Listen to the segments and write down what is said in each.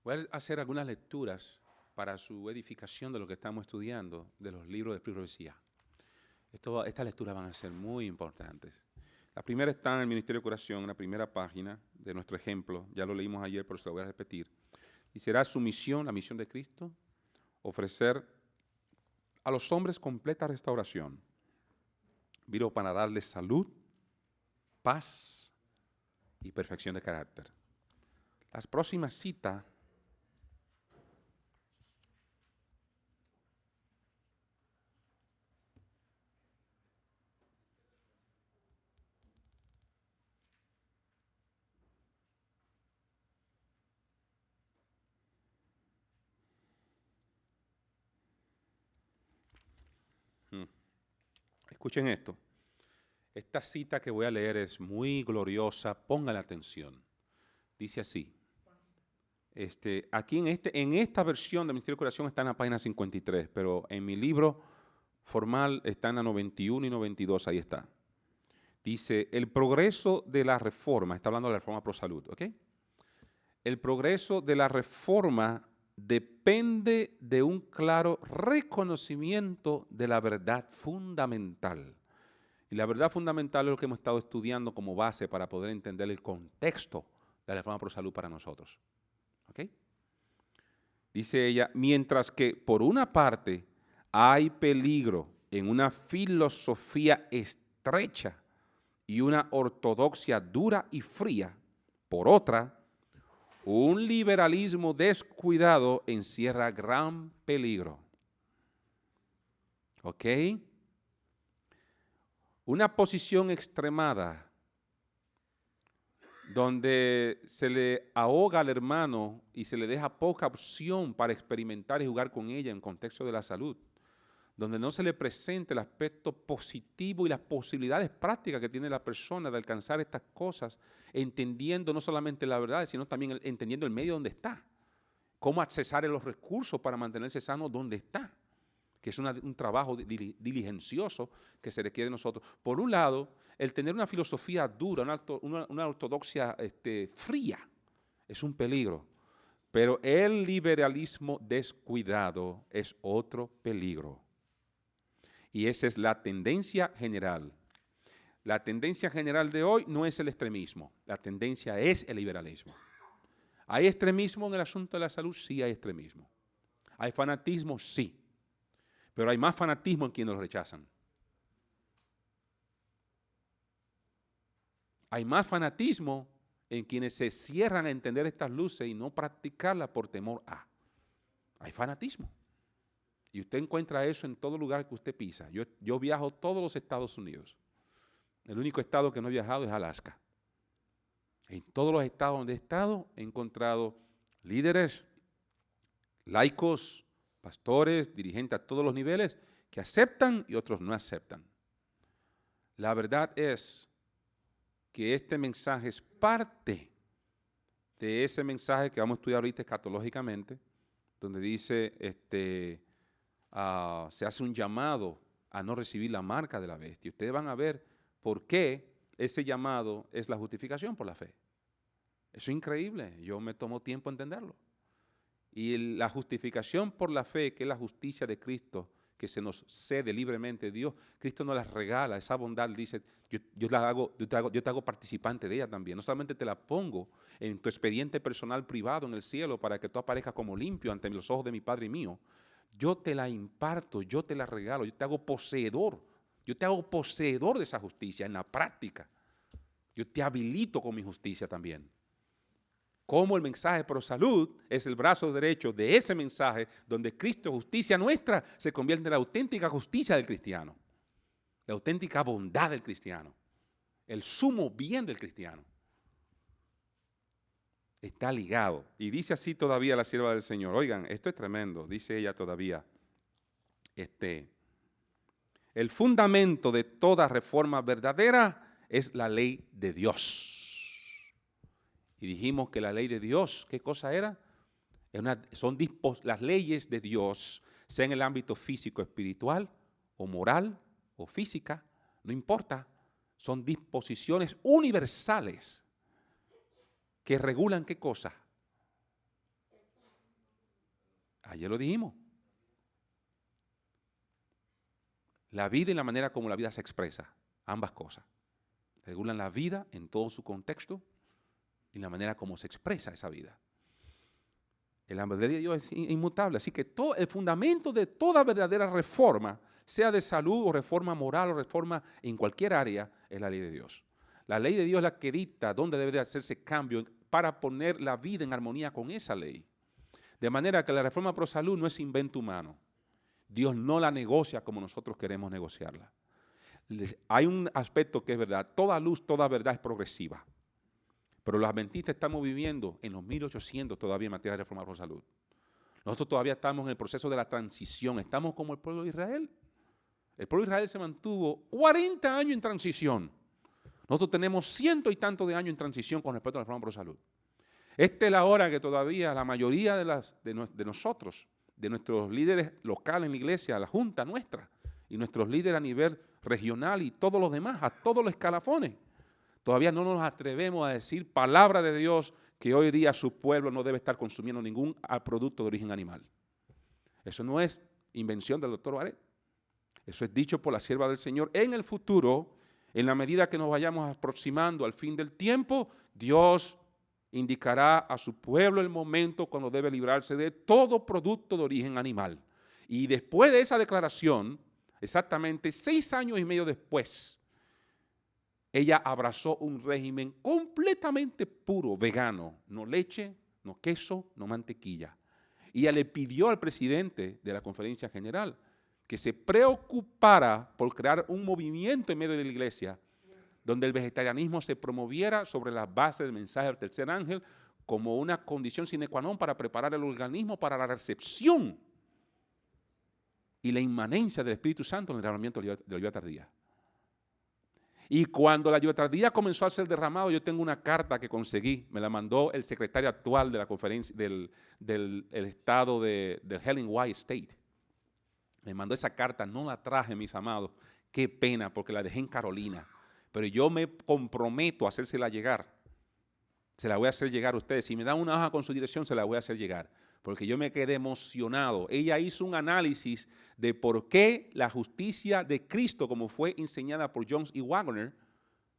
Voy a hacer algunas lecturas para su edificación de lo que estamos estudiando, de los libros de profecía. Estas lecturas van a ser muy importantes. La primera está en el Ministerio de Curación, en la primera página de nuestro ejemplo. Ya lo leímos ayer, pero se lo voy a repetir. Y será su misión, la misión de Cristo, ofrecer a los hombres completa restauración. Vino para darles salud, paz y perfección de carácter. Las próximas citas escuchen esto. Esta cita que voy a leer es muy gloriosa, pongan atención. Dice así. Aquí en esta versión del Ministerio de Curación está en la página 53, pero en mi libro formal está en la 91 y 92, ahí está. Dice, el progreso de la reforma, está hablando de la reforma pro salud, ¿ok? El progreso de la reforma depende de un claro reconocimiento de la verdad fundamental. Y la verdad fundamental es lo que hemos estado estudiando como base para poder entender el contexto de la reforma pro salud para nosotros. ¿Ok? Dice ella, mientras que por una parte hay peligro en una filosofía estrecha y una ortodoxia dura y fría, por otra, un liberalismo descuidado encierra gran peligro. ¿Ok? Una posición extremada donde se le ahoga al hermano y se le deja poca opción para experimentar y jugar con ella en contexto de la salud, donde no se le presenta el aspecto positivo y las posibilidades prácticas que tiene la persona de alcanzar estas cosas, entendiendo no solamente la verdad, sino también entendiendo el medio donde está, cómo accesar los recursos para mantenerse sano donde está, que es un trabajo diligencioso que se requiere de nosotros. Por un lado, el tener una filosofía dura, una ortodoxia fría, es un peligro. Pero el liberalismo descuidado es otro peligro. Y esa es la tendencia general. La tendencia general de hoy no es el extremismo, la tendencia es el liberalismo. ¿Hay extremismo en el asunto de la salud? Sí hay extremismo. ¿Hay fanatismo? Sí. Pero hay más fanatismo en quienes lo rechazan. Hay más fanatismo en quienes se cierran a entender estas luces y no practicarlas por temor a. Hay fanatismo. Y usted encuentra eso en todo lugar que usted pisa. Yo viajo todos los Estados Unidos. El único estado que no he viajado es Alaska. En todos los estados donde he estado he encontrado líderes, laicos, pastores, dirigentes a todos los niveles que aceptan y otros no aceptan. La verdad es que este mensaje es parte de ese mensaje que vamos a estudiar ahorita escatológicamente, donde dice, se hace un llamado a no recibir la marca de la bestia. Ustedes van a ver por qué ese llamado es la justificación por la fe. Eso es increíble, yo me tomo tiempo entenderlo. Y la justificación por la fe, que es la justicia de Cristo, que se nos cede libremente Dios, Cristo nos la regala, esa bondad dice, yo te hago participante de ella también. No solamente te la pongo en tu expediente personal privado en el cielo para que tú aparezcas como limpio ante los ojos de mi Padre y mío. Yo te la imparto, yo te la regalo, yo te hago poseedor de esa justicia en la práctica. Yo te habilito con mi justicia también. Como el mensaje pro salud es el brazo derecho de ese mensaje donde Cristo, justicia nuestra, se convierte en la auténtica justicia del cristiano, la auténtica bondad del cristiano, el sumo bien del cristiano. Está ligado. Y dice así todavía la sierva del Señor. Oigan, esto es tremendo, dice ella todavía. El fundamento de toda reforma verdadera es la ley de Dios. Y dijimos que la ley de Dios, ¿qué cosa era? Las leyes de Dios, sea en el ámbito físico, espiritual, o moral, o física, no importa, son disposiciones universales que regulan ¿qué cosa? Ayer lo dijimos. La vida y la manera como la vida se expresa, ambas cosas. Regulan la vida en todo su contexto y la manera como se expresa esa vida. El hambre de Dios es inmutable, así que todo, el fundamento de toda verdadera reforma, sea de salud o reforma moral o reforma en cualquier área, es la ley de Dios. La ley de Dios es la que dicta dónde debe de hacerse cambio para poner la vida en armonía con esa ley. De manera que la reforma pro salud no es invento humano. Dios no la negocia como nosotros queremos negociarla. Hay un aspecto que es verdad, toda luz, toda verdad es progresiva. Pero los adventistas estamos viviendo en los 1800 todavía en materia de reforma pro salud. Nosotros todavía estamos en el proceso de la transición, estamos como el pueblo de Israel. El pueblo de Israel se mantuvo 40 años en transición. Nosotros tenemos 100 y tantos de años en transición con respecto a la reforma pro salud. Esta es la hora que todavía la mayoría de nosotros, de nuestros líderes locales en la iglesia, la junta nuestra, y nuestros líderes a nivel regional y todos los demás, a todos los escalafones, todavía no nos atrevemos a decir palabra de Dios que hoy día su pueblo no debe estar consumiendo ningún producto de origen animal. Eso no es invención del doctor Barrett. Eso es dicho por la sierva del Señor. En el futuro, en la medida que nos vayamos aproximando al fin del tiempo, Dios indicará a su pueblo el momento cuando debe librarse de todo producto de origen animal. Y después de esa declaración, exactamente 6 años y medio después, ella abrazó un régimen completamente puro, vegano, no leche, no queso, no mantequilla. Y ella le pidió al presidente de la Conferencia General que se preocupara por crear un movimiento en medio de la iglesia donde el vegetarianismo se promoviera sobre las bases del mensaje del tercer ángel como una condición sine qua non para preparar el organismo para la recepción y la inmanencia del Espíritu Santo en el derramamiento de la lluvia tardía. Y cuando la lluvia tardía comenzó a ser derramado, yo tengo una carta que conseguí, me la mandó el secretario actual de la conferencia del estado del Helen White State. Me mandó esa carta, no la traje, mis amados, qué pena, porque la dejé en Carolina. Pero yo me comprometo a hacérsela llegar. Se la voy a hacer llegar a ustedes. Si me dan una hoja con su dirección, se la voy a hacer llegar. Porque yo me quedé emocionado. Ella hizo un análisis de por qué la justicia de Cristo, como fue enseñada por Jones y Wagner,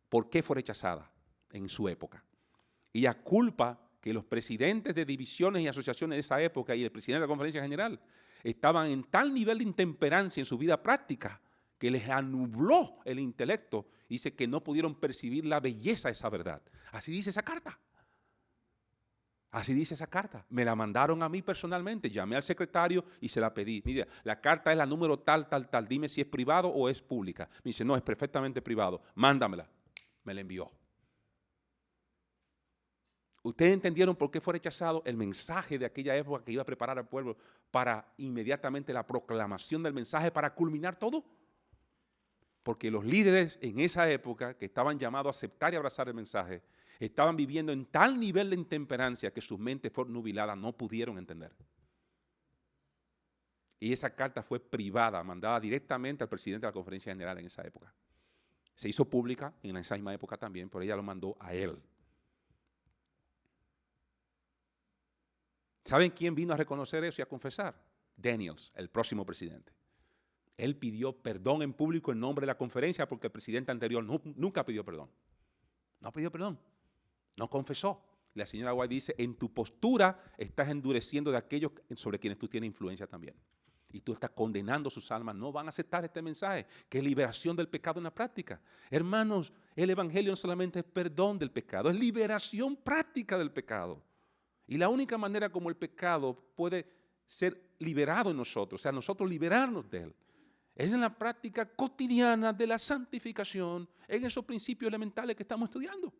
por qué fue rechazada en su época. Ella culpa que los presidentes de divisiones y asociaciones de esa época y el presidente de la Conferencia General estaban en tal nivel de intemperancia en su vida práctica que les anubló el intelecto. Dice que no pudieron percibir la belleza de esa verdad. Así dice esa carta. Así dice esa carta. Me la mandaron a mí personalmente. Llamé al secretario y se la pedí. Mira, la carta es la número tal. Dime si es privado o es pública. Me dice, no, es perfectamente privado. Mándamela. Me la envió. ¿Ustedes entendieron por qué fue rechazado el mensaje de aquella época que iba a preparar al pueblo para inmediatamente la proclamación del mensaje para culminar todo? Porque los líderes en esa época que estaban llamados a aceptar y abrazar el mensaje, estaban viviendo en tal nivel de intemperancia que sus mentes fueron nubiladas, no pudieron entender. Y esa carta fue privada, mandada directamente al presidente de la Conferencia General en esa época. Se hizo pública en esa misma época también, pero ella lo mandó a él. ¿Saben quién vino a reconocer eso y a confesar? Daniels, el próximo presidente. Él pidió perdón en público en nombre de la conferencia porque el presidente anterior nunca pidió perdón. No pidió perdón. No confesó. La señora White dice, en tu postura estás endureciendo de aquellos sobre quienes tú tienes influencia también. Y tú estás condenando sus almas. No van a aceptar este mensaje, que es liberación del pecado en la práctica. Hermanos, el evangelio no solamente es perdón del pecado, es liberación práctica del pecado. Y la única manera como el pecado puede ser liberado en nosotros, o sea, nosotros liberarnos de él, es en la práctica cotidiana de la santificación, en esos principios elementales que estamos estudiando.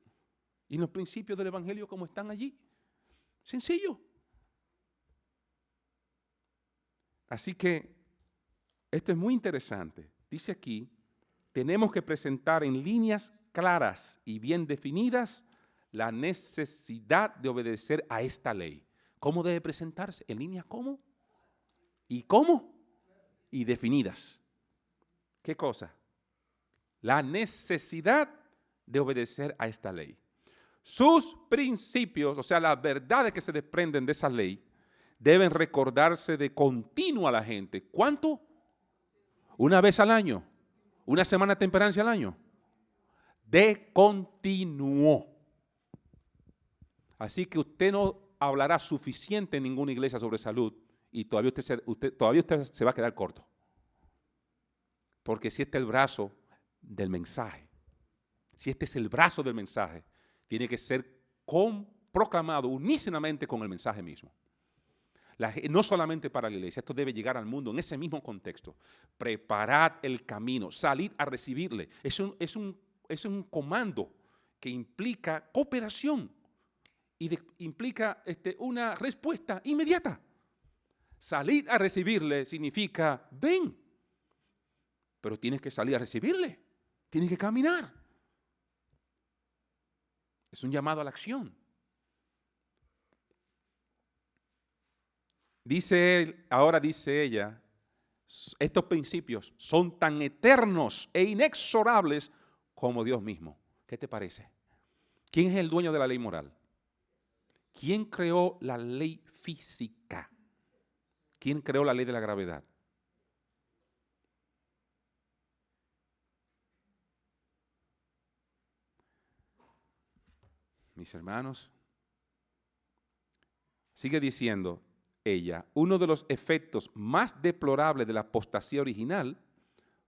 Y los principios del evangelio como están allí. Sencillo. Así que esto es muy interesante. Dice aquí, tenemos que presentar en líneas claras y bien definidas la necesidad de obedecer a esta ley. ¿Cómo debe presentarse? ¿En líneas cómo? ¿Y cómo? Y definidas. ¿Qué cosa? La necesidad de obedecer a esta ley. Sus principios, o sea, las verdades que se desprenden de esa ley, deben recordarse de continuo a la gente. ¿Cuánto? ¿Una vez al año? ¿Una semana de temperancia al año? De continuo. Así que usted no hablará suficiente en ninguna iglesia sobre salud y todavía usted se va a quedar corto. Porque si este es el brazo del mensaje, si este es el brazo del mensaje, tiene que ser proclamado unísonamente con el mensaje mismo. No solamente para la iglesia, esto debe llegar al mundo en ese mismo contexto. Preparad el camino, salid a recibirle. Es un comando que implica cooperación y implica una respuesta inmediata. Salid a recibirle significa, ven, pero tienes que salir a recibirle, tienes que caminar. Es un llamado a la acción. Ahora dice ella, estos principios son tan eternos e inexorables como Dios mismo. ¿Qué te parece? ¿Quién es el dueño de la ley moral? ¿Quién creó la ley física? ¿Quién creó la ley de la gravedad? Mis hermanos, sigue diciendo ella, uno de los efectos más deplorables de la apostasía original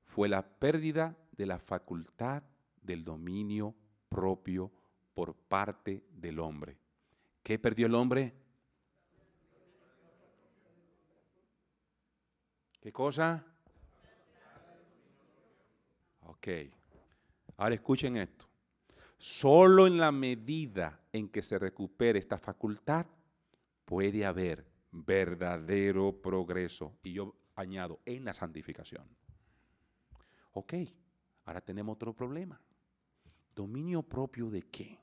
fue la pérdida de la facultad del dominio propio por parte del hombre. ¿Qué perdió el hombre? ¿Qué cosa? Ok. Ahora escuchen esto. Solo en la medida en que se recupere esta facultad puede haber verdadero progreso. Y yo añado, en la santificación. Ok, ahora tenemos otro problema. ¿Dominio propio de qué?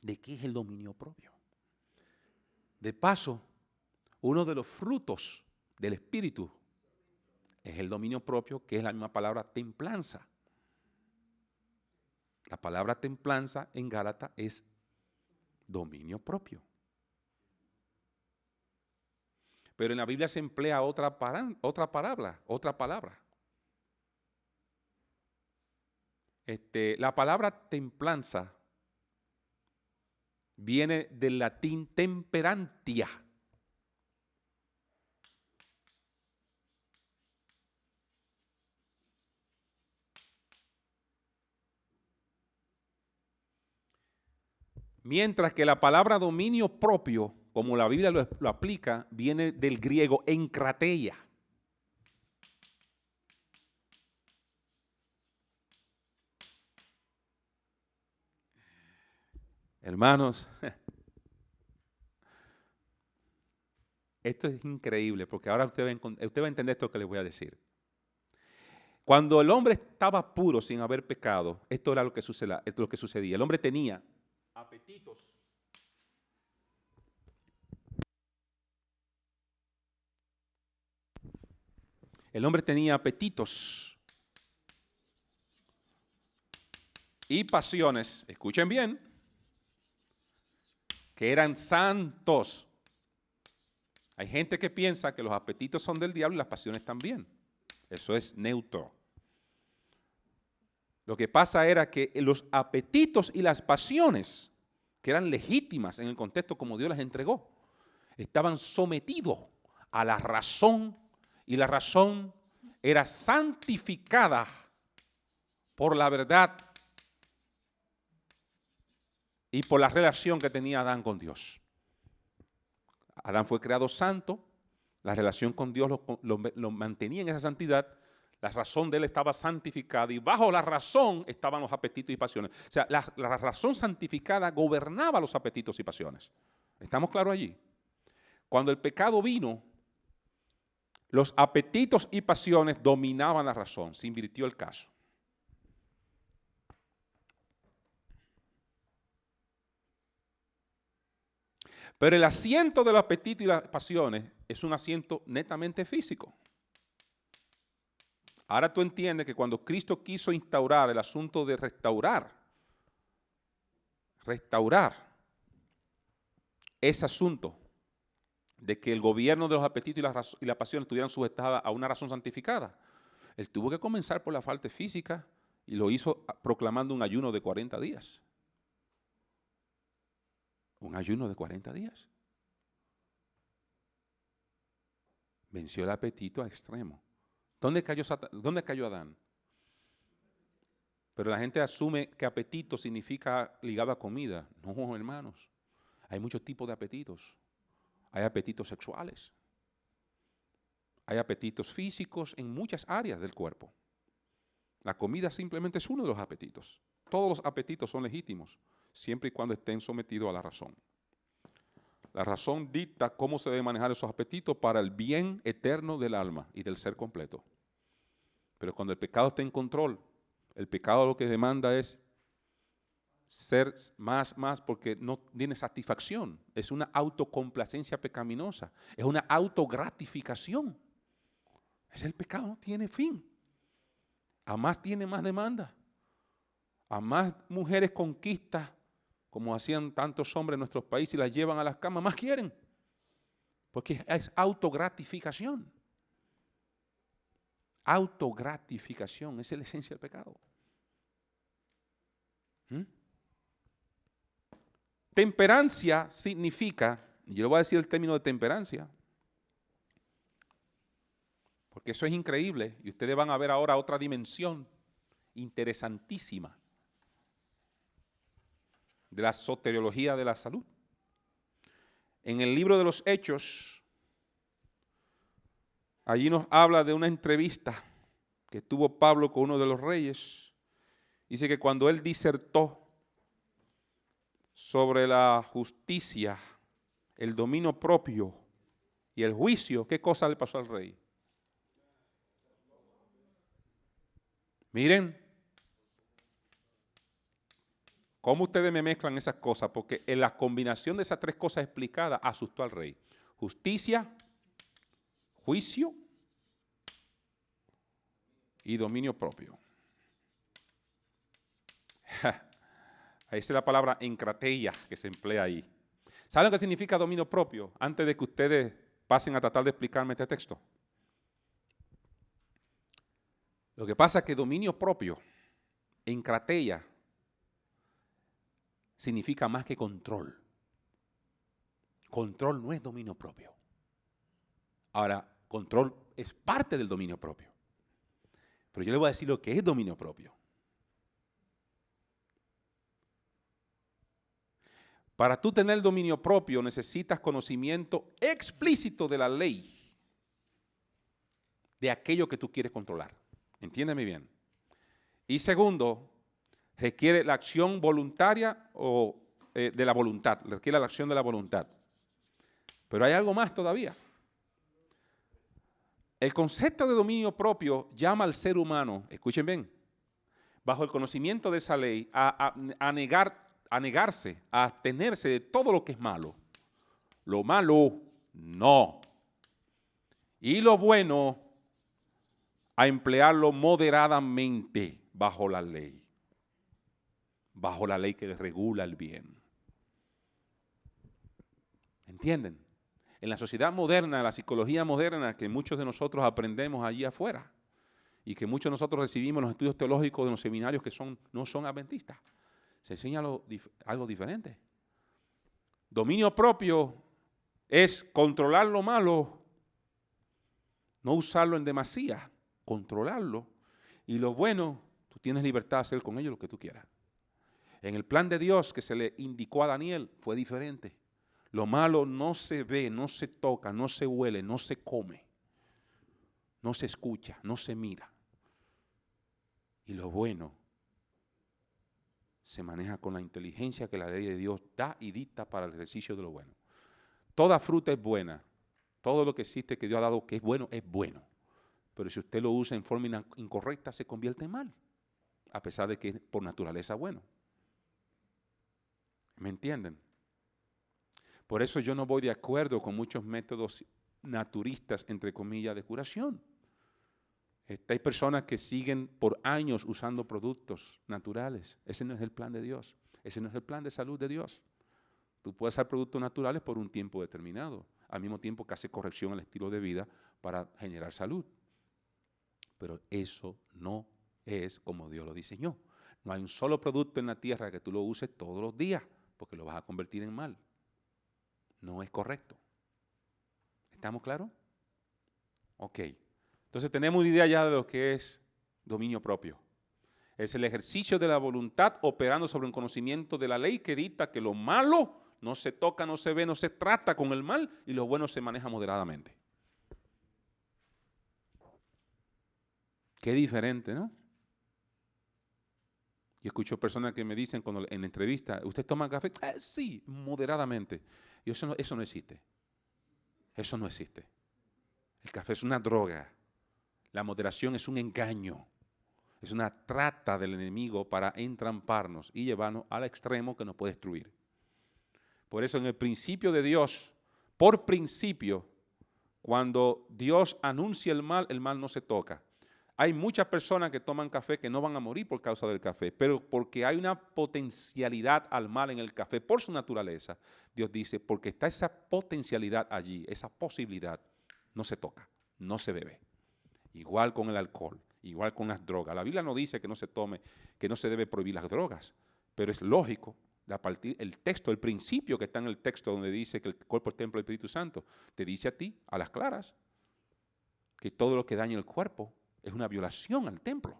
¿De qué es el dominio propio? De paso, uno de los frutos del Espíritu es el dominio propio, que es la misma palabra templanza. La palabra templanza en Gálatas es dominio propio. Pero en la Biblia se emplea otra palabra. La palabra templanza viene del latín temperantia. Mientras que la palabra dominio propio, como la Biblia lo aplica, viene del griego enkrateia. Hermanos, esto es increíble porque ahora usted va a entender esto que les voy a decir. Cuando el hombre estaba puro sin haber pecado, esto era lo que sucedía. El hombre tenía apetitos. El hombre tenía apetitos y pasiones, escuchen bien, que eran santos. Hay gente que piensa que los apetitos son del diablo y las pasiones también. Eso es neutro. Lo que pasa era que los apetitos y las pasiones, que eran legítimas en el contexto como Dios las entregó, estaban sometidos a la razón, y la razón era santificada por la verdad y por la relación que tenía Adán con Dios. Adán fue creado santo, la relación con Dios lo mantenía en esa santidad, la razón de él estaba santificada y bajo la razón estaban los apetitos y pasiones. O sea, la razón santificada gobernaba los apetitos y pasiones. ¿Estamos claros allí? Cuando el pecado vino, los apetitos y pasiones dominaban la razón, se invirtió el caso. Pero el asiento de los apetitos y las pasiones es un asiento netamente físico. Ahora tú entiendes que cuando Cristo quiso instaurar el asunto de restaurar ese asunto de que el gobierno de los apetitos y la pasión estuvieran sujetadas a una razón santificada. Él tuvo que comenzar por la falta física y lo hizo proclamando un ayuno de 40 días. Un ayuno de 40 días. Venció el apetito a extremo. ¿Dónde cayó Adán? Pero la gente asume que apetito significa ligado a comida. No, hermanos. Hay muchos tipos de apetitos. Hay apetitos sexuales. Hay apetitos físicos en muchas áreas del cuerpo. La comida simplemente es uno de los apetitos. Todos los apetitos son legítimos, siempre y cuando estén sometidos a la razón. La razón dicta cómo se deben manejar esos apetitos para el bien eterno del alma y del ser completo. Pero cuando el pecado está en control, el pecado lo que demanda es ser más, porque no tiene satisfacción. Es una autocomplacencia pecaminosa. Es una autogratificación. Es el pecado, no tiene fin. A más tiene más demanda. A más mujeres conquista, como hacían tantos hombres en nuestros países y las llevan a las camas, más quieren. Porque es autogratificación. Autogratificación, esa es la esencia del pecado. Temperancia significa, y yo le voy a decir el término de temperancia, porque eso es increíble, y ustedes van a ver ahora otra dimensión interesantísima de la soteriología de la salud. En el libro de los Hechos, allí nos habla de una entrevista que tuvo Pablo con uno de los reyes. Dice que cuando él disertó sobre la justicia, el dominio propio y el juicio, ¿qué cosa le pasó al rey? Miren, cómo ustedes me mezclan esas cosas, porque en la combinación de esas tres cosas explicadas asustó al rey. Justicia, juicio y dominio propio. Ahí es la palabra encrateia que se emplea ahí. ¿Saben qué significa dominio propio? Antes de que ustedes pasen a tratar de explicarme este texto. Lo que pasa es que dominio propio, encrateia, significa más que control. Control no es dominio propio. Ahora, control es parte del dominio propio. Pero yo le voy a decir lo que es dominio propio. Para tú tener dominio propio necesitas conocimiento explícito de la ley, de aquello que tú quieres controlar. Entiéndeme bien. Y segundo, requiere la acción voluntaria o de la voluntad, requiere la acción de la voluntad. Pero hay algo más todavía. El concepto de dominio propio llama al ser humano, escuchen bien, bajo el conocimiento de esa ley, a negarse, a abstenerse de todo lo que es malo. Lo malo, no. Y lo bueno, a emplearlo moderadamente bajo la ley. Bajo la ley que regula el bien. ¿Entienden? En la sociedad moderna, la psicología moderna que muchos de nosotros aprendemos allí afuera y que muchos de nosotros recibimos en los estudios teológicos de los seminarios que no son adventistas, se enseña algo diferente. Dominio propio es controlar lo malo, no usarlo en demasía, controlarlo. Y lo bueno, tú tienes libertad de hacer con ello lo que tú quieras. En el plan de Dios que se le indicó a Daniel fue diferente. Lo malo no se ve, no se toca, no se huele, no se come, no se escucha, no se mira. Y lo bueno se maneja con la inteligencia que la ley de Dios da y dicta para el ejercicio de lo bueno. Toda fruta es buena. Todo lo que existe que Dios ha dado que es bueno, es bueno. Pero si usted lo usa en forma incorrecta, se convierte en mal, a pesar de que es por naturaleza bueno. ¿Me entienden? Por eso yo no voy de acuerdo con muchos métodos naturistas, entre comillas, de curación. Hay personas que siguen por años usando productos naturales. Ese no es el plan de Dios. Ese no es el plan de salud de Dios. Tú puedes usar productos naturales por un tiempo determinado. al mismo tiempo que hace corrección al estilo de vida para generar salud. Pero eso no es como Dios lo diseñó. No hay un solo producto en la tierra que tú lo uses todos los días, porque lo vas a convertir en mal. No es correcto. ¿Estamos claros? Ok. Entonces tenemos una idea ya de lo que es dominio propio. Es el ejercicio de la voluntad operando sobre un conocimiento de la ley que dicta que lo malo no se toca, no se ve, no se trata con el mal y lo bueno se maneja moderadamente. Qué diferente, ¿no? Yo escucho personas que me dicen cuando en entrevista, ¿usted toma café? Sí, moderadamente. Y eso no existe. Eso no existe. El café es una droga. La moderación es un engaño. Es una trata del enemigo para entramparnos y llevarnos al extremo que nos puede destruir. Por eso en el principio de Dios, por principio, cuando Dios anuncia el mal no se toca. Hay muchas personas que toman café que no van a morir por causa del café, pero porque hay una potencialidad al mal en el café por su naturaleza, Dios dice, porque está esa potencialidad allí, esa posibilidad, no se toca, no se bebe. Igual con el alcohol, igual con las drogas. La Biblia no dice que no se tome, que no se debe prohibir las drogas, pero es lógico, el texto, el principio que está en el texto donde dice que el cuerpo es templo del Espíritu Santo, te dice a ti, a las claras, que todo lo que daña el cuerpo es una violación al templo.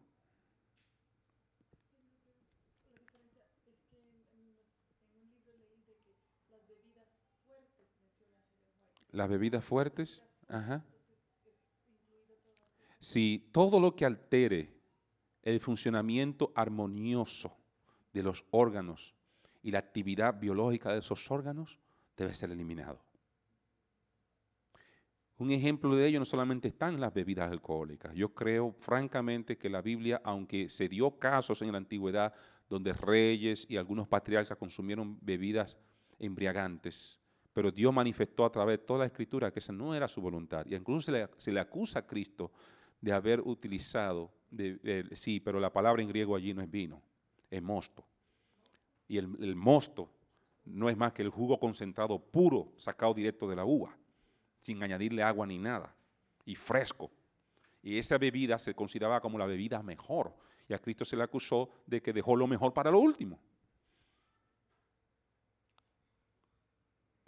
Las bebidas fuertes, ajá. Si todo lo que altere el funcionamiento armonioso de los órganos y la actividad biológica de esos órganos debe ser eliminado. Un ejemplo de ello no solamente está en las bebidas alcohólicas. Yo creo francamente que la Biblia, aunque se dio casos en la antigüedad donde reyes y algunos patriarcas consumieron bebidas embriagantes, pero Dios manifestó a través de toda la Escritura que esa no era su voluntad. Y incluso se le acusa a Cristo de haber utilizado, sí, pero la palabra en griego allí no es vino, es mosto. Y el mosto no es más que el jugo concentrado puro, sacado directo de la uva, sin añadirle agua ni nada, y fresco. Y esa bebida se consideraba como la bebida mejor. Y a Cristo se le acusó de que dejó lo mejor para lo último.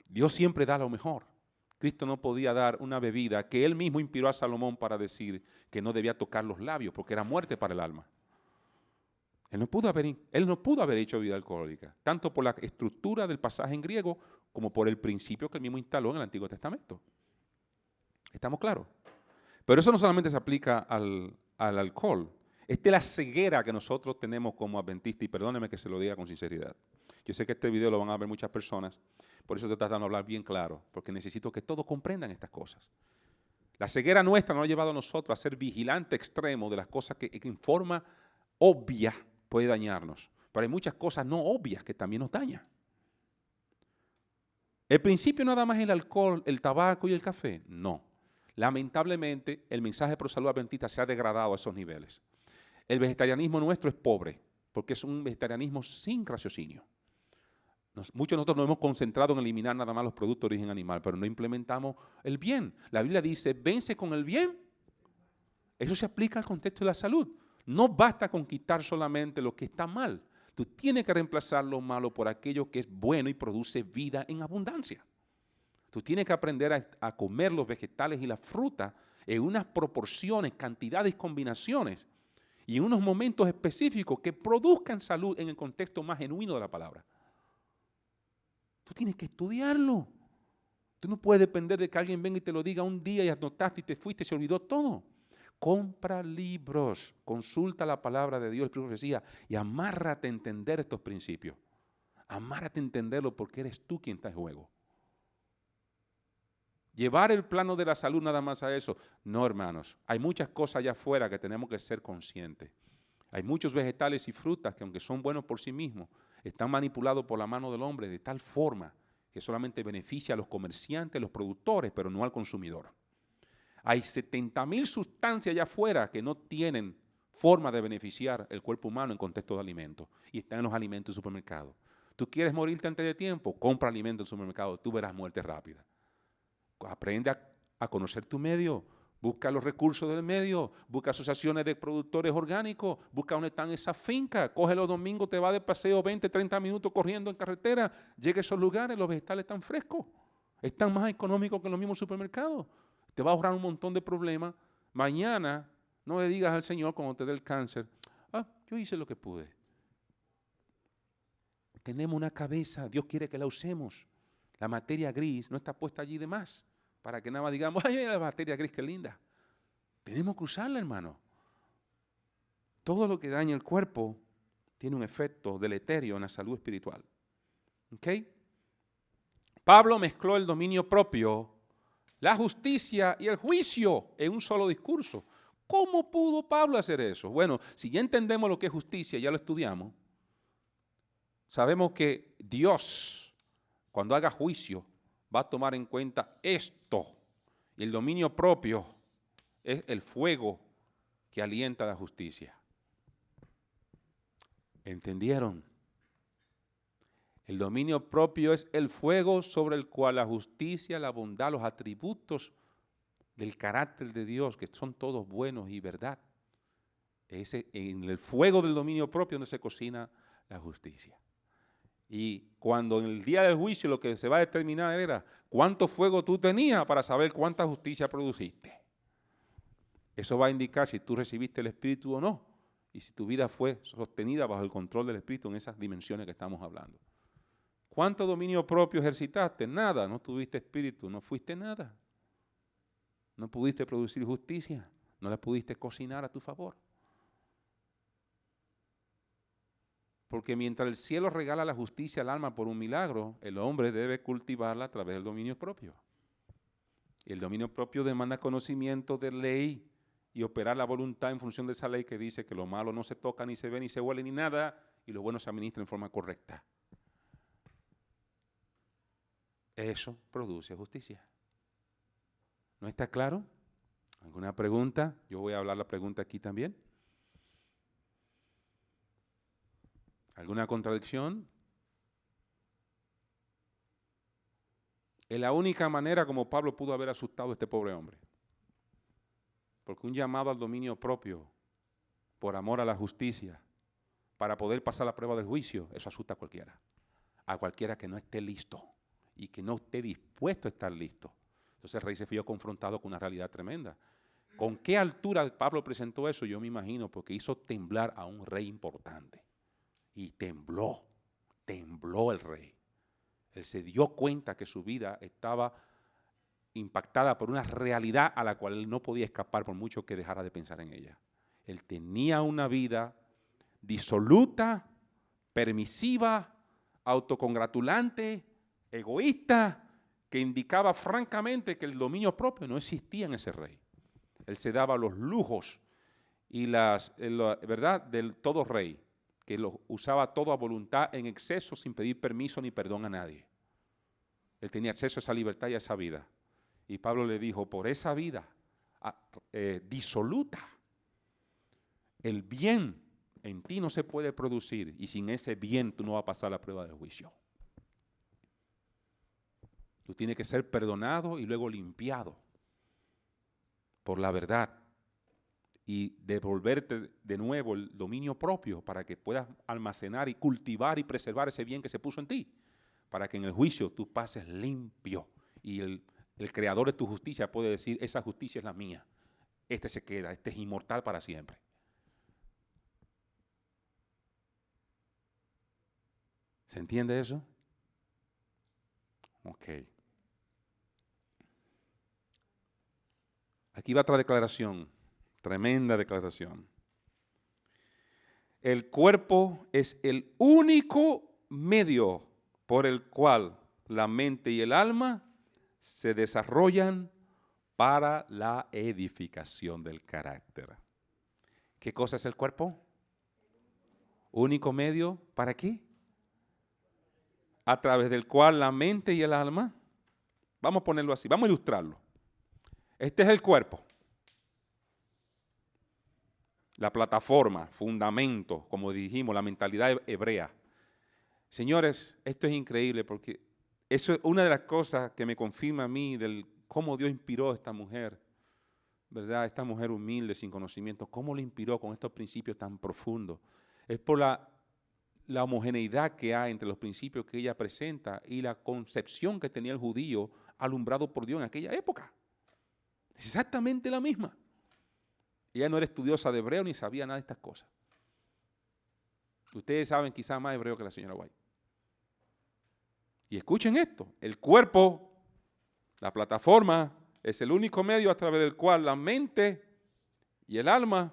Dios siempre da lo mejor. Cristo no podía dar una bebida que él mismo inspiró a Salomón para decir que no debía tocar los labios porque era muerte para el alma. Él no pudo haber hecho bebida alcohólica, tanto por la estructura del pasaje en griego como por el principio que él mismo instaló en el Antiguo Testamento. ¿Estamos claros? Pero eso no solamente se aplica al alcohol. Esta es la ceguera que nosotros tenemos como adventistas, y perdóneme que se lo diga con sinceridad. Yo sé que este video lo van a ver muchas personas, por eso estoy tratando de hablar bien claro, porque necesito que todos comprendan estas cosas. La ceguera nuestra nos ha llevado a nosotros a ser vigilante extremo de las cosas que en forma obvia puede dañarnos, pero hay muchas cosas no obvias que también nos dañan. ¿El principio nada más es el alcohol, el tabaco y el café? No. Lamentablemente, el mensaje pro salud adventista se ha degradado a esos niveles. El vegetarianismo nuestro es pobre, porque es un vegetarianismo sin raciocinio. Muchos de nosotros nos hemos concentrado en eliminar nada más los productos de origen animal, pero no implementamos el bien. La Biblia dice, vence con el bien. Eso se aplica al contexto de la salud. No basta con quitar solamente lo que está mal. Tú tienes que reemplazar lo malo por aquello que es bueno y produce vida en abundancia. Tú tienes que aprender a comer los vegetales y la fruta en unas proporciones, cantidades, combinaciones y en unos momentos específicos que produzcan salud en el contexto más genuino de la palabra. Tú tienes que estudiarlo. Tú no puedes depender de que alguien venga y te lo diga un día y anotaste y te fuiste y se olvidó todo. Compra libros, consulta la palabra de Dios, el Espíritu decía, y amárrate a entender estos principios. Amárrate a entenderlo porque eres tú quien está en juego. Llevar el plano de la salud nada más a eso. No, hermanos. Hay muchas cosas allá afuera que tenemos que ser conscientes. Hay muchos vegetales y frutas que aunque son buenos por sí mismos, están manipulados por la mano del hombre de tal forma que solamente beneficia a los comerciantes, a los productores, pero no al consumidor. Hay 70,000 sustancias allá afuera que no tienen forma de beneficiar el cuerpo humano en contexto de alimentos y están en los alimentos del supermercado. ¿Tú quieres morirte antes de tiempo? Compra alimentos en el supermercado, tú verás muerte rápida. Aprende a conocer tu medio. Busca los recursos del medio, busca asociaciones de productores orgánicos, busca dónde están esas fincas, coge los domingos, te va de paseo 20, 30 minutos corriendo en carretera, llega a esos lugares, los vegetales están frescos, están más económicos que los mismos supermercados. Te va a ahorrar un montón de problemas. Mañana no le digas al Señor cuando te dé el cáncer, yo hice lo que pude. Tenemos una cabeza, Dios quiere que la usemos. La materia gris no está puesta allí de más. Para que nada más digamos, ay, mira la materia gris, qué linda. Tenemos que usarla, hermano. Todo lo que daña el cuerpo tiene un efecto deleterio en la salud espiritual. ¿Ok? Pablo mezcló el dominio propio, la justicia y el juicio en un solo discurso. ¿Cómo pudo Pablo hacer eso? Bueno, si ya entendemos lo que es justicia, ya lo estudiamos, sabemos que Dios, cuando haga juicio, va a tomar en cuenta esto. Y el dominio propio es el fuego que alienta la justicia. ¿Entendieron? El dominio propio es el fuego sobre el cual la justicia, la bondad, los atributos del carácter de Dios, que son todos buenos y verdad. En el fuego del dominio propio donde se cocina la justicia. Y cuando en el día del juicio lo que se va a determinar era cuánto fuego tú tenías para saber cuánta justicia produciste. Eso va a indicar si tú recibiste el Espíritu o no. Y si tu vida fue sostenida bajo el control del Espíritu en esas dimensiones que estamos hablando. ¿Cuánto dominio propio ejercitaste? Nada, no tuviste Espíritu, no fuiste nada. No pudiste producir justicia, no la pudiste cocinar a tu favor. Porque mientras el cielo regala la justicia al alma por un milagro, el hombre debe cultivarla a través del dominio propio. Y el dominio propio demanda conocimiento de ley y operar la voluntad en función de esa ley que dice que lo malo no se toca, ni se ve, ni se huele, ni nada, y lo bueno se administra en forma correcta. Eso produce justicia. ¿No está claro? ¿Alguna pregunta? Yo voy a hablar la pregunta aquí también. ¿Alguna contradicción? Es la única manera como Pablo pudo haber asustado a este pobre hombre. Porque un llamado al dominio propio, por amor a la justicia, para poder pasar la prueba del juicio, eso asusta a cualquiera. A cualquiera que no esté listo y que no esté dispuesto a estar listo. Entonces el rey se vio confrontado con una realidad tremenda. ¿Con qué altura Pablo presentó eso? Yo me imagino, porque hizo temblar a un rey importante. Y tembló el rey. Él se dio cuenta que su vida estaba impactada por una realidad a la cual él no podía escapar por mucho que dejara de pensar en ella. Él tenía una vida disoluta, permisiva, autocongratulante, egoísta, que indicaba francamente que el dominio propio no existía en ese rey. Él se daba los lujos y ¿verdad?, del todo rey, que lo usaba todo a voluntad en exceso sin pedir permiso ni perdón a nadie. Él tenía acceso a esa libertad y a esa vida. Y Pablo le dijo, por esa vida disoluta, el bien en ti no se puede producir y sin ese bien tú no vas a pasar la prueba del juicio. Tú tienes que ser perdonado y luego limpiado por la verdad y devolverte de nuevo el dominio propio para que puedas almacenar y cultivar y preservar ese bien que se puso en ti, para que en el juicio tú pases limpio y el creador de tu justicia puede decir, esa justicia es la mía, este se queda, este es inmortal para siempre. ¿Se entiende eso? Ok. Aquí va otra declaración, tremenda declaración. El cuerpo es el único medio por el cual la mente y el alma se desarrollan para la edificación del carácter. ¿Qué cosa es el cuerpo? Único medio, ¿para qué? A través del cual la mente y el alma, vamos a ponerlo así, vamos a ilustrarlo. Este es el cuerpo. La plataforma, fundamento, como dijimos, la mentalidad hebrea. Señores, esto es increíble porque eso es una de las cosas que me confirma a mí del cómo Dios inspiró a esta mujer, ¿verdad? Esta mujer humilde, sin conocimiento, cómo le inspiró con estos principios tan profundos. Es por la homogeneidad que hay entre los principios que ella presenta y la concepción que tenía el judío alumbrado por Dios en aquella época. Es exactamente la misma. Ella no era estudiosa de hebreo ni sabía nada de estas cosas. Ustedes saben quizás más hebreo que la señora White. Y escuchen esto, el cuerpo, la plataforma, es el único medio a través del cual la mente y el alma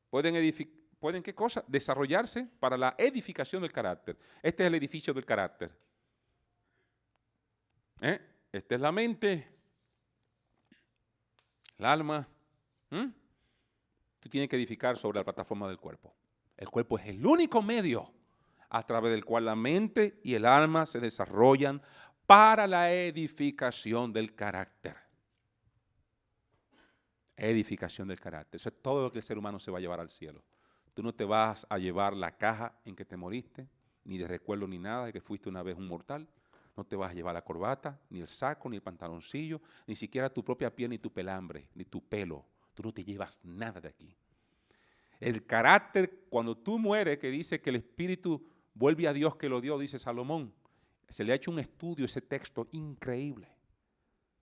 pueden ¿qué cosa? Desarrollarse para la edificación del carácter. Este es el edificio del carácter. Esta es la mente, el alma. Tú tienes que edificar sobre la plataforma del cuerpo. El cuerpo es el único medio a través del cual la mente y el alma se desarrollan para la edificación del carácter. Edificación del carácter. Eso es todo lo que el ser humano se va a llevar al cielo. Tú no te vas a llevar la caja en que te moriste, ni de recuerdo ni nada de que fuiste una vez un mortal. No te vas a llevar la corbata, ni el saco, ni el pantaloncillo, ni siquiera tu propia piel, ni tu pelambre, ni tu pelo. Tú no te llevas nada de aquí. El carácter, cuando tú mueres, que dice que el espíritu vuelve a Dios que lo dio, dice Salomón. Se le ha hecho un estudio, ese texto increíble.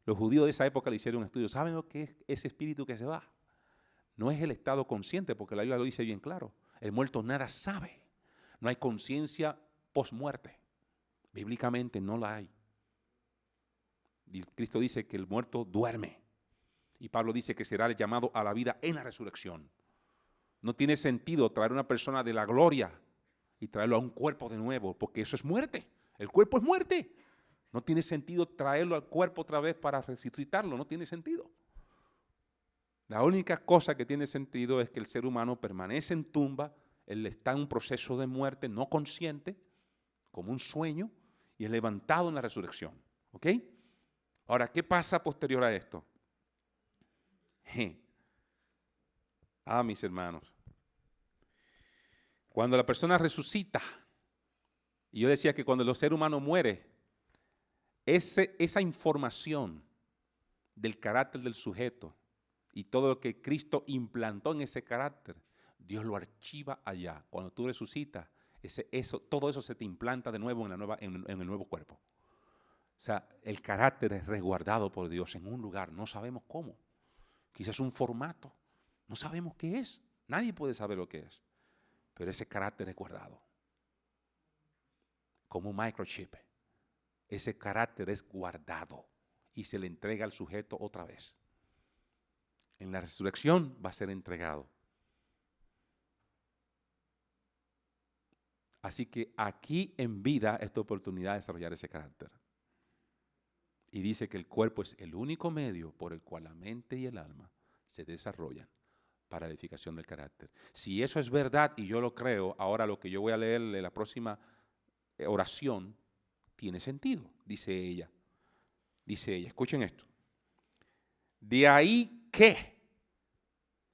Los judíos de esa época le hicieron un estudio. ¿Saben lo que es ese espíritu que se va? No es el estado consciente, porque la Biblia lo dice bien claro. El muerto nada sabe. No hay conciencia post-muerte. Bíblicamente no la hay. Y Cristo dice que el muerto duerme. Y Pablo dice que será llamado a la vida en la resurrección. No tiene sentido traer a una persona de la gloria y traerlo a un cuerpo de nuevo, porque eso es muerte. El cuerpo es muerte. No tiene sentido traerlo al cuerpo otra vez para resucitarlo, no tiene sentido. La única cosa que tiene sentido es que el ser humano permanece en tumba, él está en un proceso de muerte no consciente, como un sueño, y es levantado en la resurrección. ¿Ok? Ahora, ¿qué pasa posterior a esto? Mis hermanos, cuando la persona resucita, y yo decía que cuando el ser humano muere, esa información del carácter del sujeto y todo lo que Cristo implantó en ese carácter, Dios lo archiva allá. Cuando tú resucitas, todo eso se te implanta de nuevo en el nuevo cuerpo. O sea, el carácter es resguardado por Dios en un lugar, no sabemos cómo. Quizás un formato, no sabemos qué es. Nadie puede saber lo que es. Pero ese carácter es guardado. Como un microchip. Ese carácter es guardado y se le entrega al sujeto otra vez. En la resurrección va a ser entregado. Así que aquí en vida es tu oportunidad de desarrollar ese carácter. Y dice que el cuerpo es el único medio por el cual la mente y el alma se desarrollan para la edificación del carácter. Si eso es verdad y yo lo creo, ahora lo que yo voy a leerle la próxima oración tiene sentido, dice ella. Dice ella, escuchen esto. De ahí que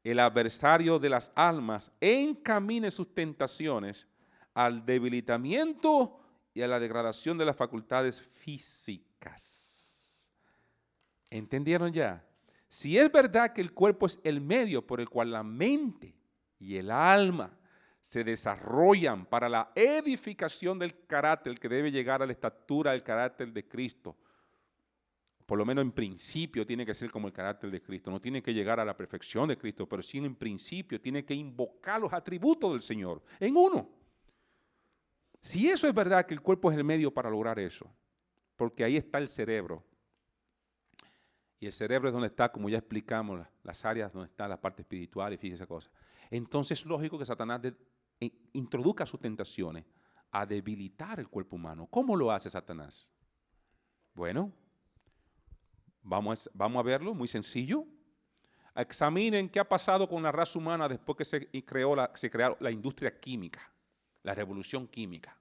el adversario de las almas encamine sus tentaciones al debilitamiento y a la degradación de las facultades físicas. ¿Entendieron ya? Si es verdad que el cuerpo es el medio por el cual la mente y el alma se desarrollan para la edificación del carácter que debe llegar a la estatura del carácter de Cristo, por lo menos en principio tiene que ser como el carácter de Cristo, no tiene que llegar a la perfección de Cristo, pero sí en principio tiene que invocar los atributos del Señor en uno. Si eso es verdad que el cuerpo es el medio para lograr eso, porque ahí está el cerebro, y el cerebro es donde está, como ya explicamos, las áreas donde está la parte espiritual y fíjese esa cosa. Entonces es lógico que Satanás introduzca sus tentaciones a debilitar el cuerpo humano. ¿Cómo lo hace Satanás? Bueno, vamos a verlo, muy sencillo. Examinen qué ha pasado con la raza humana después que se creó la industria química, la revolución química.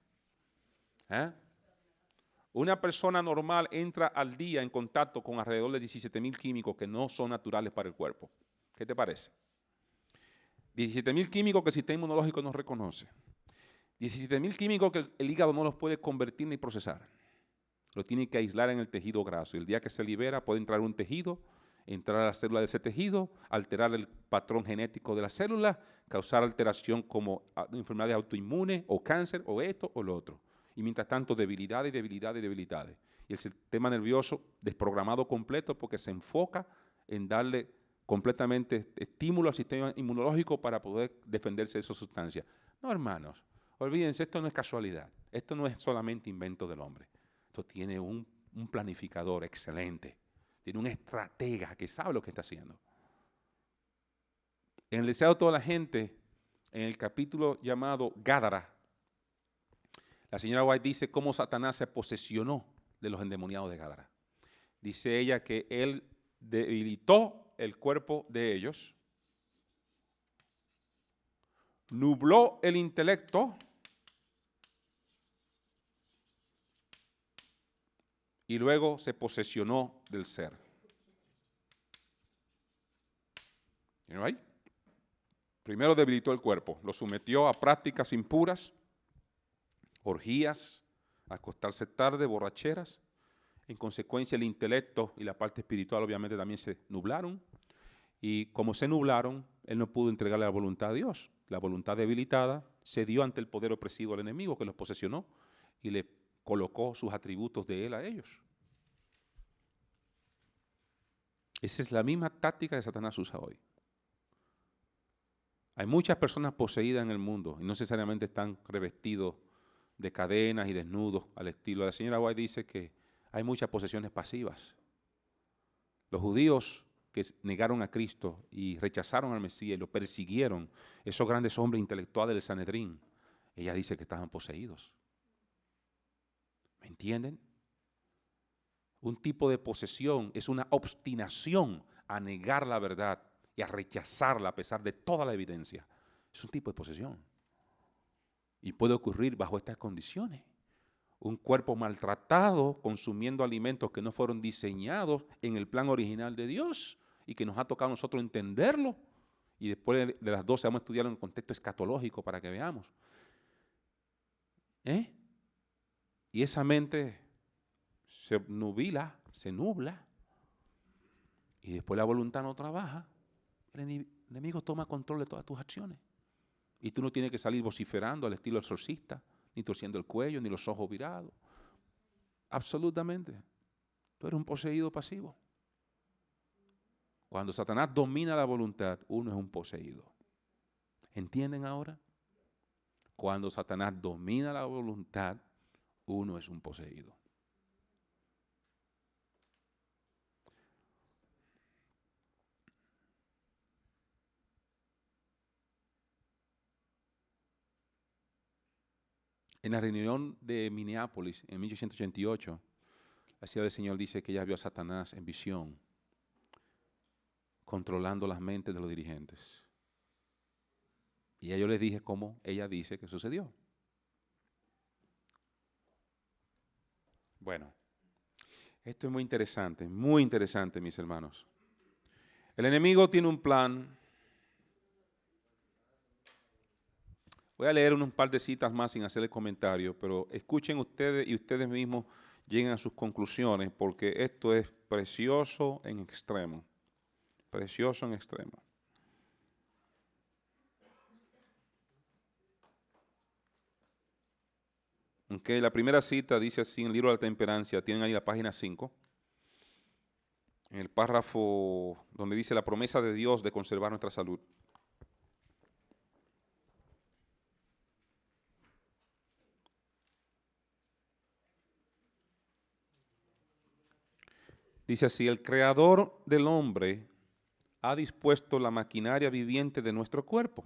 Una persona normal entra al día en contacto con alrededor de 17,000 químicos que no son naturales para el cuerpo. ¿Qué te parece? 17,000 químicos que el sistema inmunológico no reconoce. 17,000 químicos que el hígado no los puede convertir ni procesar. lo tiene que aislar en el tejido graso. Y el día que se libera puede entrar un tejido, entrar a la célula de ese tejido, alterar el patrón genético de la célula, causar alteración como enfermedades autoinmunes o cáncer o esto o lo otro. Y mientras tanto debilidades, debilidades, debilidades. Y el sistema nervioso desprogramado completo porque se enfoca en darle completamente estímulo al sistema inmunológico para poder defenderse de esa sustancia. No, hermanos, olvídense, esto no es casualidad. Esto no es solamente invento del hombre. Esto tiene un planificador excelente. Tiene un estratega que sabe lo que está haciendo. En el Deseo de toda la gente, en el capítulo llamado Gádara, la señora White dice cómo Satanás se posesionó de los endemoniados de Gádara. Dice ella que él debilitó el cuerpo de ellos, nubló el intelecto y luego se posesionó del ser. ¿No hay? Primero debilitó el cuerpo, lo sometió a prácticas impuras, orgías, acostarse tarde, borracheras. En consecuencia, el intelecto y la parte espiritual obviamente también se nublaron. Y como se nublaron, él no pudo entregarle la voluntad a Dios. La voluntad debilitada se dio ante el poder opresivo del enemigo que los posesionó y le colocó sus atributos de él a ellos. Esa es la misma táctica que Satanás usa hoy. Hay muchas personas poseídas en el mundo y no necesariamente están revestidos de cadenas y desnudos al estilo. La señora White dice que hay muchas posesiones pasivas. Los judíos que negaron a Cristo y rechazaron al Mesías y lo persiguieron, esos grandes hombres intelectuales del Sanedrín, ella dice que estaban poseídos. ¿Me entienden? Un tipo de posesión es una obstinación a negar la verdad y a rechazarla a pesar de toda la evidencia. Es un tipo de posesión. Y puede ocurrir bajo estas condiciones. Un cuerpo maltratado, consumiendo alimentos que no fueron diseñados en el plan original de Dios y que nos ha tocado a nosotros entenderlo. Y después de las 12 vamos a estudiarlo en contexto escatológico para que veamos. Y esa mente se nubla, y después la voluntad no trabaja. El enemigo toma control de todas tus acciones. Y tú no tienes que salir vociferando al estilo exorcista, ni torciendo el cuello, ni los ojos virados. Absolutamente. Tú eres un poseído pasivo. Cuando Satanás domina la voluntad, uno es un poseído. ¿Entienden ahora? Cuando Satanás domina la voluntad, uno es un poseído. En la reunión de Minneapolis en 1888, la ciudad del Señor dice que ella vio a Satanás en visión, controlando las mentes de los dirigentes. Y yo les dije cómo ella dice que sucedió. Bueno, esto es muy interesante, mis hermanos. El enemigo tiene un plan. Voy a leer un par de citas más sin hacerle comentario, pero escuchen ustedes y ustedes mismos lleguen a sus conclusiones, porque esto es precioso en extremo. Precioso en extremo. Okay, la primera cita dice así en el libro de la Temperancia, tienen ahí la página 5, en el párrafo donde dice la promesa de Dios de conservar nuestra salud. Dice así, el creador del hombre ha dispuesto la maquinaria viviente de nuestro cuerpo.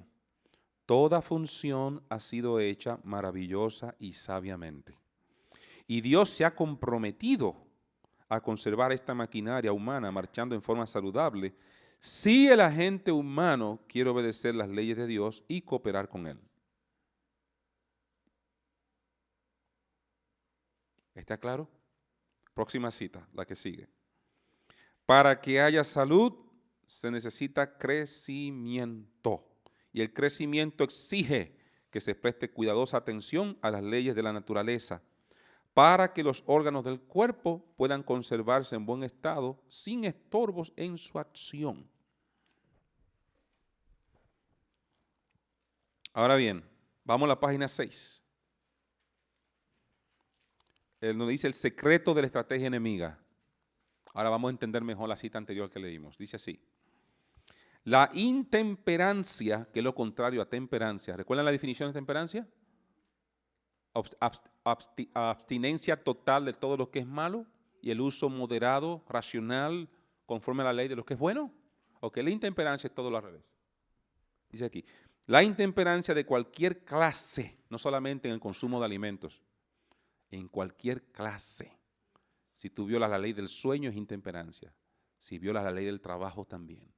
Toda función ha sido hecha maravillosa y sabiamente. Y Dios se ha comprometido a conservar esta maquinaria humana marchando en forma saludable si el agente humano quiere obedecer las leyes de Dios y cooperar con Él. ¿Está claro? Próxima cita, la que sigue. Para que haya salud se necesita crecimiento. Y el crecimiento exige que se preste cuidadosa atención a las leyes de la naturaleza para que los órganos del cuerpo puedan conservarse en buen estado sin estorbos en su acción. Ahora bien, vamos a la página 6. Donde dice el secreto de la estrategia enemiga. Ahora vamos a entender mejor la cita anterior que leímos. Dice así: la intemperancia, que es lo contrario a temperancia. ¿Recuerdan la definición de temperancia? Abstinencia total de todo lo que es malo y el uso moderado, racional, conforme a la ley de lo que es bueno. Ok, la intemperancia es todo lo al revés. Dice aquí, la intemperancia de cualquier clase, no solamente en el consumo de alimentos, en cualquier clase. Si tú violas la ley del sueño es intemperancia. Si violas la ley del trabajo también.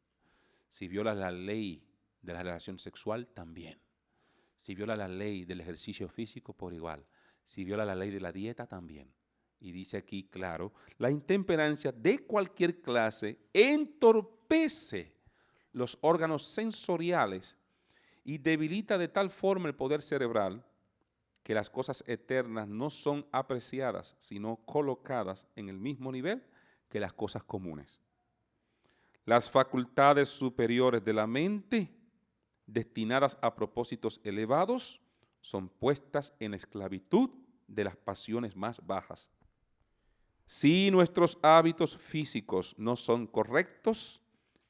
Si violas la ley de la relación sexual también. Si viola la ley del ejercicio físico, por igual. Si viola la ley de la dieta, también. Y dice aquí, claro, la intemperancia de cualquier clase entorpece los órganos sensoriales y debilita de tal forma el poder cerebral que las cosas eternas no son apreciadas, sino colocadas en el mismo nivel que las cosas comunes. Las facultades superiores de la mente destinadas a propósitos elevados, son puestas en esclavitud de las pasiones más bajas. Si nuestros hábitos físicos no son correctos,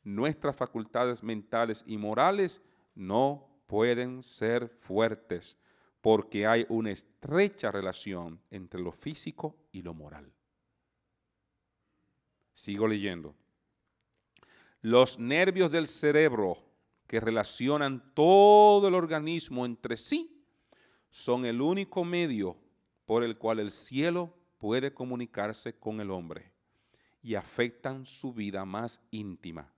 nuestras facultades mentales y morales no pueden ser fuertes, porque hay una estrecha relación entre lo físico y lo moral. Sigo leyendo. Los nervios del cerebro que relacionan todo el organismo entre sí, son el único medio por el cual el cielo puede comunicarse con el hombre y afectan su vida más íntima.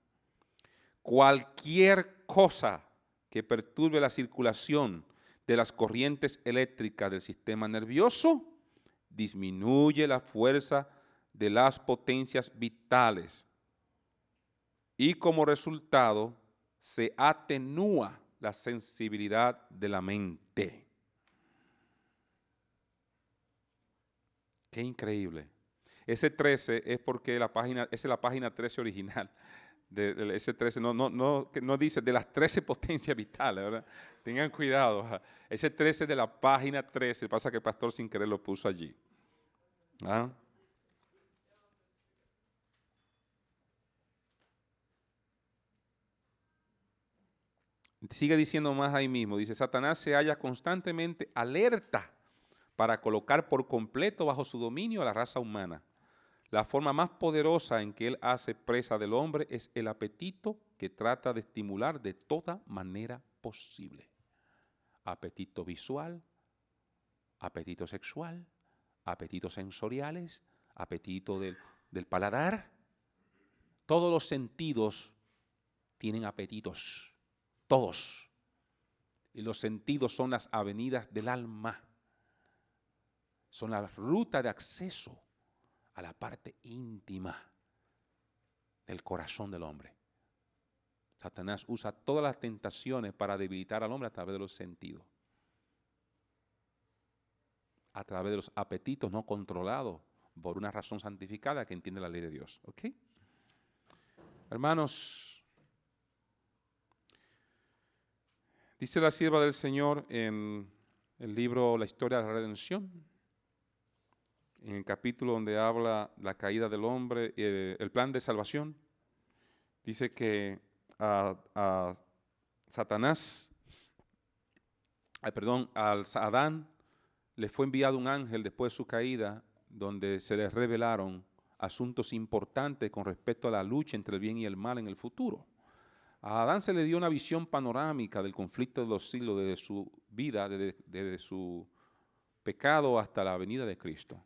Cualquier cosa que perturbe la circulación de las corrientes eléctricas del sistema nervioso disminuye la fuerza de las potencias vitales y como resultado se atenúa la sensibilidad de la mente. Qué increíble. Ese 13 es porque esa es la página 13 original. Ese 13 no dice de las 13 potencias vitales, ¿verdad? Tengan cuidado. Ese 13 de la página 13, pasa que el pastor sin querer lo puso allí. ¿Ah? Sigue diciendo más ahí mismo, dice, Satanás se halla constantemente alerta para colocar por completo bajo su dominio a la raza humana. La forma más poderosa en que él hace presa del hombre es el apetito que trata de estimular de toda manera posible. Apetito visual, apetito sexual, apetitos sensoriales, apetito del paladar. Todos los sentidos tienen apetitos. Todos. Y los sentidos son las avenidas del alma. Son la ruta de acceso a la parte íntima del corazón del hombre. Satanás usa todas las tentaciones para debilitar al hombre a través de los sentidos. A través de los apetitos no controlados por una razón santificada que entiende la ley de Dios. ¿Ok? Hermanos, dice la sierva del Señor en el libro La historia de la redención, en el capítulo donde habla la caída del hombre, el plan de salvación, dice que a Satanás, a Adán le fue enviado un ángel después de su caída, donde se le revelaron asuntos importantes con respecto a la lucha entre el bien y el mal en el futuro. A Adán se le dio una visión panorámica del conflicto de los siglos desde su vida, desde su pecado hasta la venida de Cristo.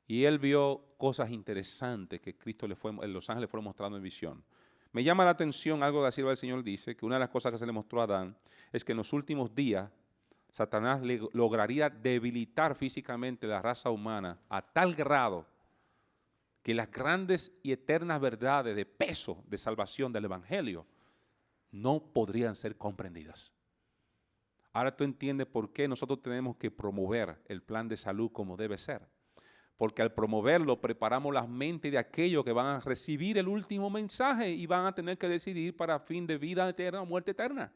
Y él vio cosas interesantes que los ángeles fueron mostrando en visión. Me llama la atención algo que la sierva del Señor dice, que una de las cosas que se le mostró a Adán es que en los últimos días Satanás lograría debilitar físicamente la raza humana a tal grado que las grandes y eternas verdades de peso de salvación del Evangelio no podrían ser comprendidas. Ahora tú entiendes por qué nosotros tenemos que promover el plan de salud como debe ser. porque al promoverlo preparamos las mentes de aquellos que van a recibir el último mensaje y van a tener que decidir para fin de vida eterna o muerte eterna.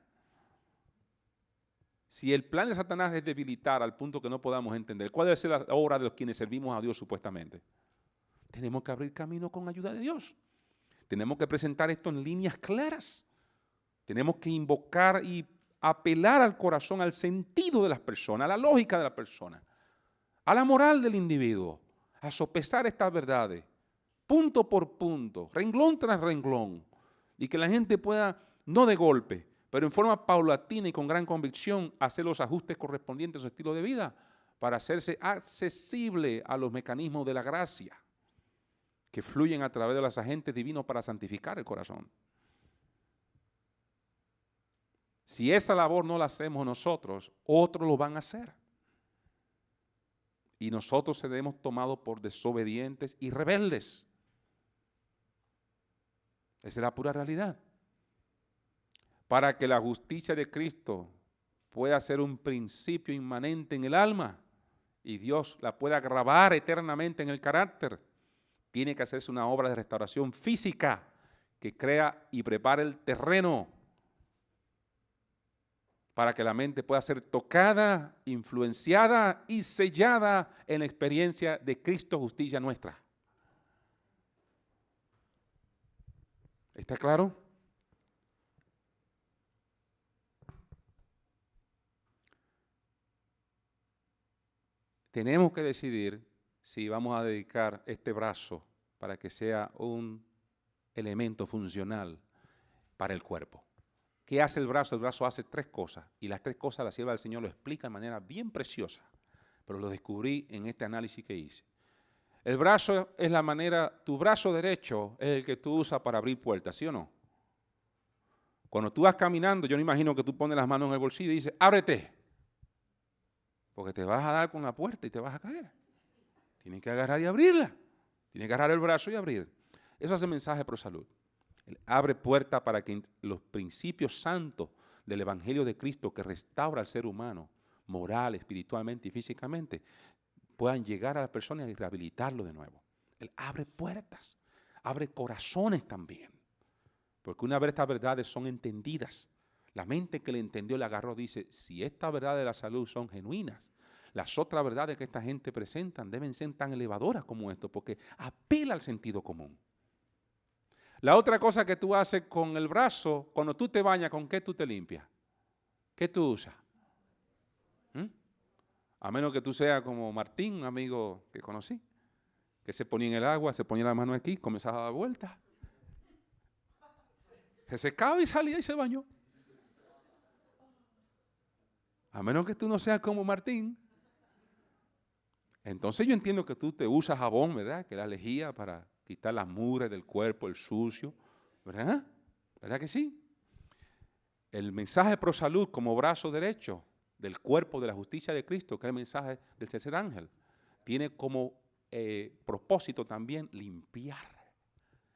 Si el plan de Satanás es debilitar al punto que no podamos entender, ¿cuál debe ser la obra de los quienes servimos a Dios supuestamente? Tenemos que abrir camino con ayuda de Dios. Tenemos que presentar esto en líneas claras. Tenemos que invocar y apelar al corazón, al sentido de las personas, a la lógica de la persona, a la moral del individuo, a sopesar estas verdades, punto por punto, renglón tras renglón, y que la gente pueda, no de golpe, pero en forma paulatina y con gran convicción, hacer los ajustes correspondientes a su estilo de vida para hacerse accesible a los mecanismos de la gracia que fluyen a través de los agentes divinos para santificar el corazón. Si esa labor no la hacemos nosotros, otros lo van a hacer. Y nosotros seremos tomados por desobedientes y rebeldes. Esa es la pura realidad. Para que la justicia de Cristo pueda ser un principio inmanente en el alma y Dios la pueda grabar eternamente en el carácter, tiene que hacerse una obra de restauración física que crea y prepare el terreno para que la mente pueda ser tocada, influenciada y sellada en la experiencia de Cristo, justicia nuestra. ¿Está claro? Tenemos que decidir si vamos a dedicar este brazo para que sea un elemento funcional para el cuerpo. ¿Qué hace el brazo? El brazo hace 3 cosas, y las 3 cosas la sierva del Señor lo explica de manera bien preciosa, pero lo descubrí en este análisis que hice. El brazo es la manera, tu brazo derecho es el que tú usas para abrir puertas, ¿sí o no? Cuando tú vas caminando, yo no imagino que tú pones las manos en el bolsillo y dices, ábrete, porque te vas a dar con la puerta y te vas a caer. Tienes que agarrar y abrirla. Tienes que agarrar el brazo y abrir. Eso hace mensaje pro salud. Él abre puertas para que los principios santos del Evangelio de Cristo que restaura al ser humano, moral, espiritualmente y físicamente, puedan llegar a la persona y rehabilitarlo de nuevo. Él abre puertas, abre corazones también. Porque una vez estas verdades son entendidas, la mente que le entendió, le agarró, dice, si estas verdades de la salud son genuinas, las otras verdades que esta gente presentan deben ser tan elevadoras como esto, porque apela al sentido común. La otra cosa que tú haces con el brazo, cuando tú te bañas, ¿con qué tú te limpias? ¿Qué tú usas? A menos que tú seas como Martín, un amigo que conocí, que se ponía en el agua, se ponía la mano aquí, comenzaba a dar vueltas. Se secaba y salía y se bañó. A menos que tú no seas como Martín. Entonces yo entiendo que tú te usas jabón, ¿verdad? Que la lejía para quitar las mugres del cuerpo, el sucio, ¿verdad? ¿Verdad que sí? El mensaje pro salud como brazo derecho del cuerpo de la justicia de Cristo, que es el mensaje del tercer ángel, tiene como propósito también limpiar.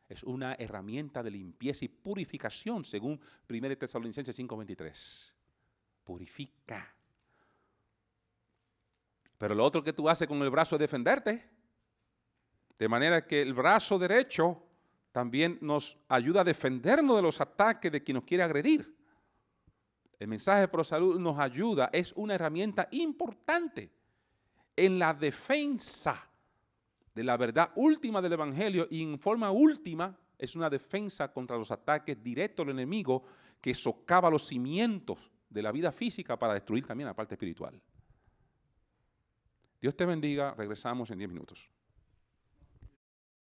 Es una herramienta de limpieza y purificación, según 1 Tesalonicenses 5:23. Purifica. Pero lo otro que tú haces con el brazo es defenderte. De manera que el brazo derecho también nos ayuda a defendernos de los ataques de quien nos quiere agredir. El mensaje pro salud nos ayuda, es una herramienta importante en la defensa de la verdad última del Evangelio, y en forma última es una defensa contra los ataques directos del enemigo que socava los cimientos de la vida física para destruir también la parte espiritual. Dios te bendiga, regresamos en 10 minutos.